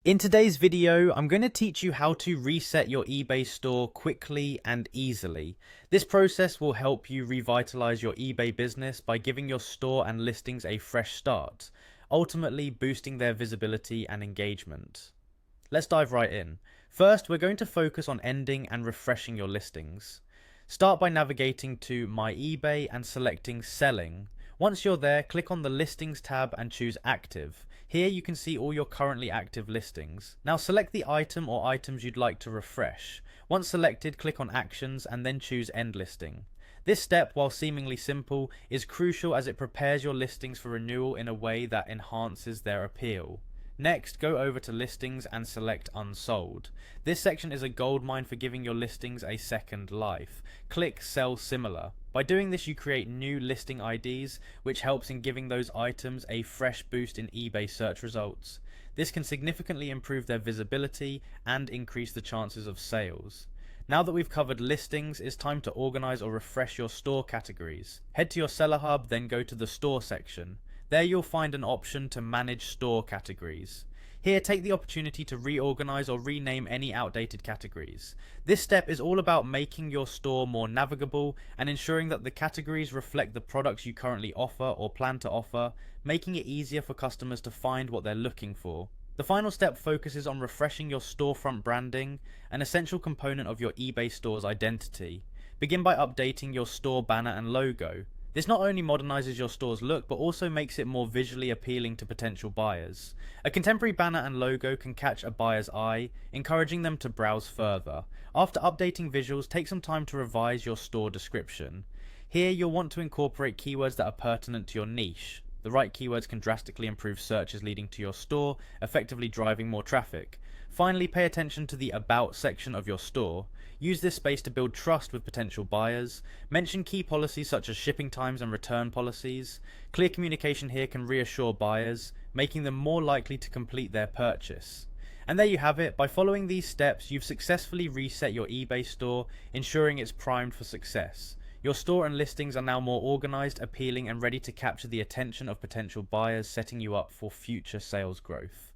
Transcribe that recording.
In today's video, I'm going to teach you how to reset your eBay store quickly and easily. This process will help you revitalize your eBay business by giving your store and listings a fresh start, ultimately boosting their visibility and engagement. Let's dive right in. First, we're going to focus on ending and refreshing your listings. Start by navigating to My eBay and selecting Selling. Once you're there, click on the Listings tab and choose Active. Here you can see all your currently active listings. Now select the item or items you'd like to refresh. Once selected, click on Actions and then choose End Listing. This step, while seemingly simple, is crucial as it prepares your listings for renewal in a way that enhances their appeal. Next, go over to Listings and select Unsold. This section is a goldmine for giving your listings a second life. Click Sell Similar. By doing this, you create new listing IDs, which helps in giving those items a fresh boost in eBay search results. This can significantly improve their visibility and increase the chances of sales. Now that we've covered listings, it's time to organize or refresh your store categories. Head to your Seller Hub, then go to the Store section. There you'll find an option to manage store categories. Here, take the opportunity to reorganize or rename any outdated categories. This step is all about making your store more navigable and ensuring that the categories reflect the products you currently offer or plan to offer, making it easier for customers to find what they're looking for. The final step focuses on refreshing your storefront branding, an essential component of your eBay store's identity. Begin by updating your store banner and logo. This not only modernizes your store's look, but also makes it more visually appealing to potential buyers. A contemporary banner and logo can catch a buyer's eye, encouraging them to browse further. After updating visuals, take some time to revise your store description. Here, you'll want to incorporate keywords that are pertinent to your niche. The right keywords can drastically improve searches leading to your store, effectively driving more traffic. Finally, pay attention to the About section of your store. Use this space to build trust with potential buyers. Mention key policies such as shipping times and return policies. Clear communication here can reassure buyers, making them more likely to complete their purchase. And there you have it. By following these steps, you've successfully reset your eBay store, ensuring it's primed for success. Your store and listings are now more organized, appealing, and ready to capture the attention of potential buyers, setting you up for future sales growth.